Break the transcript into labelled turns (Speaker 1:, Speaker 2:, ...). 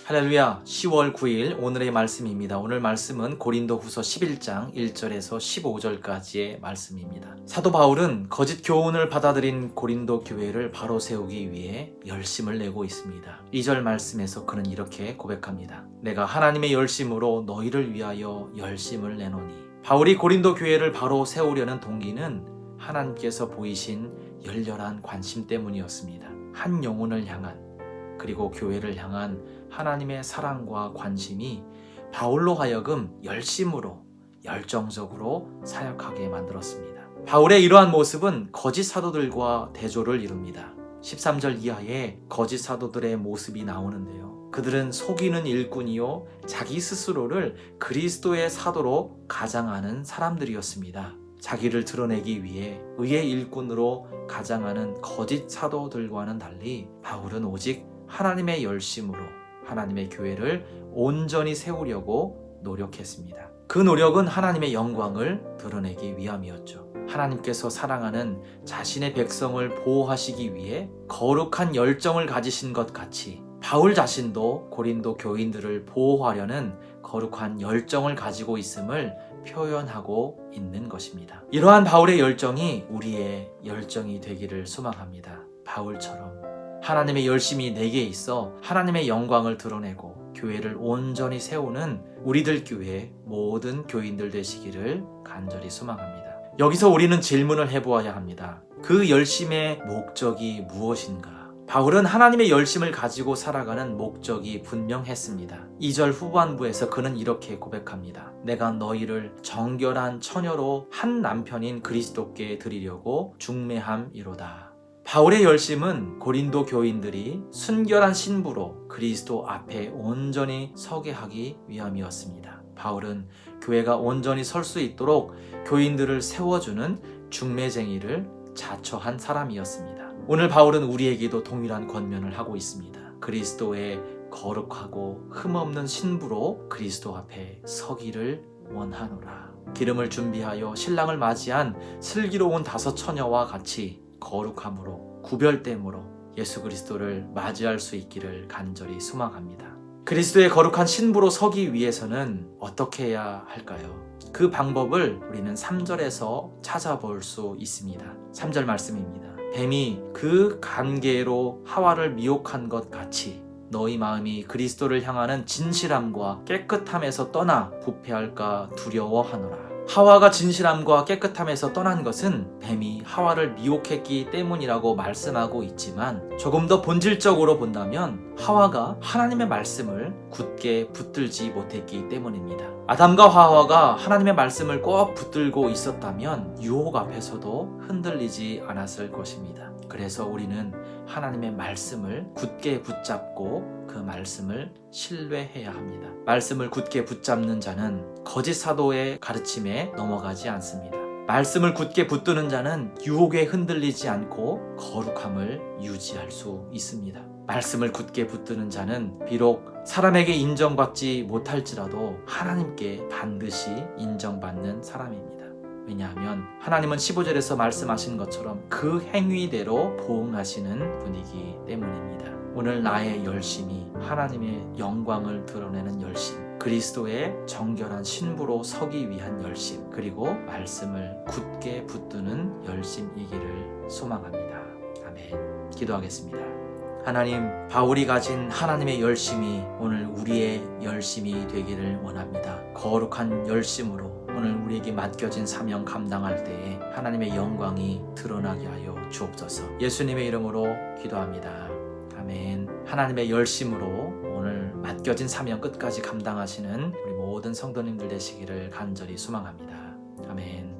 Speaker 1: 할렐루야. 10월 9일 오늘의 말씀입니다. 오늘 말씀은 고린도후서 11장 1절에서 15절까지의 말씀입니다. 사도 바울은 거짓 교훈을 받아들인 고린도 교회를 바로 세우기 위해 열심을 내고 있습니다. 2절 말씀에서 그는 이렇게 고백합니다. 내가 하나님의 열심으로 너희를 위하여 열심을 내노니. 바울이 고린도 교회를 바로 세우려는 동기는 하나님께서 보이신 열렬한 관심 때문이었습니다. 한 영혼을 향한, 그리고 교회를 향한 하나님의 사랑과 관심이 바울로 하여금 열심으로 열정적으로 사역하게 만들었습니다. 바울의 이러한 모습은 거짓 사도들과 대조를 이룹니다. 13절 이하에 거짓 사도들의 모습이 나오는데요. 그들은 속이는 일꾼이요 자기 스스로를 그리스도의 사도로 가장하는 사람들이었습니다. 자기를 드러내기 위해 의의 일꾼으로 가장하는 거짓 사도들과는 달리 바울은 오직 하나님의 열심으로 하나님의 교회를 온전히 세우려고 노력했습니다. 그 노력은 하나님의 영광을 드러내기 위함이었죠. 하나님께서 사랑하는 자신의 백성을 보호하시기 위해 거룩한 열정을 가지신 것 같이 바울 자신도 고린도 교인들을 보호하려는 거룩한 열정을 가지고 있음을 표현하고 있는 것입니다. 이러한 바울의 열정이 우리의 열정이 되기를 소망합니다. 바울처럼 하나님의 열심이 내게 있어 하나님의 영광을 드러내고 교회를 온전히 세우는 우리들 교회 모든 교인들 되시기를 간절히 소망합니다. 여기서 우리는 질문을 해보아야 합니다. 그 열심의 목적이 무엇인가? 바울은 하나님의 열심을 가지고 살아가는 목적이 분명했습니다. 2절 후반부에서 그는 이렇게 고백합니다. 내가 너희를 정결한 처녀로 한 남편인 그리스도께 드리려고 중매함이로다. 바울의 열심은 고린도 교인들이 순결한 신부로 그리스도 앞에 온전히 서게 하기 위함이었습니다. 바울은 교회가 온전히 설 수 있도록 교인들을 세워주는 중매쟁이를 자처한 사람이었습니다. 오늘 바울은 우리에게도 동일한 권면을 하고 있습니다. 그리스도의 거룩하고 흠없는 신부로 그리스도 앞에 서기를 원하노라. 기름을 준비하여 신랑을 맞이한 슬기로운 5 처녀와 같이 거룩함으로 구별됨으로 예수 그리스도를 맞이할 수 있기를 간절히 소망합니다. 그리스도의 거룩한 신부로 서기 위해서는 어떻게 해야 할까요? 그 방법을 우리는 3절에서 찾아볼 수 있습니다. 3절 말씀입니다. 뱀이 그 관계로 하와를 미혹한 것 같이 너희 마음이 그리스도를 향하는 진실함과 깨끗함에서 떠나 부패할까 두려워하노라. 하와가 진실함과 깨끗함에서 떠난 것은 뱀이 하와를 미혹했기 때문이라고 말씀하고 있지만 조금 더 본질적으로 본다면 하와가 하나님의 말씀을 굳게 붙들지 못했기 때문입니다. 아담과 하와가 하나님의 말씀을 꼭 붙들고 있었다면 유혹 앞에서도 흔들리지 않았을 것입니다. 그래서 우리는 하나님의 말씀을 굳게 붙잡고 그 말씀을 신뢰해야 합니다. 말씀을 굳게 붙잡는 자는 거짓 사도의 가르침에 넘어가지 않습니다. 말씀을 굳게 붙드는 자는 유혹에 흔들리지 않고 거룩함을 유지할 수 있습니다. 말씀을 굳게 붙드는 자는 비록 사람에게 인정받지 못할지라도 하나님께 반드시 인정받는 사람입니다. 왜냐하면 하나님은 15절에서 말씀하신 것처럼 그 행위대로 보응하시는 분이기 때문입니다. 오늘 나의 열심이 하나님의 영광을 드러내는 열심, 그리스도의 정결한 신부로 서기 위한 열심, 그리고 말씀을 굳게 붙드는 열심이기를 소망합니다. 아멘. 기도하겠습니다. 하나님, 바울이 가진 하나님의 열심이 오늘 우리의 열심이 되기를 원합니다. 거룩한 열심으로 오늘 우리에게 맡겨진 사명 감당할 때에 하나님의 영광이 드러나게 하여 주옵소서. 예수님의 이름으로 기도합니다. 아멘. 하나님의 열심으로 오늘 맡겨진 사명 끝까지 감당하시는 우리 모든 성도님들 되시기를 간절히 소망합니다. 아멘.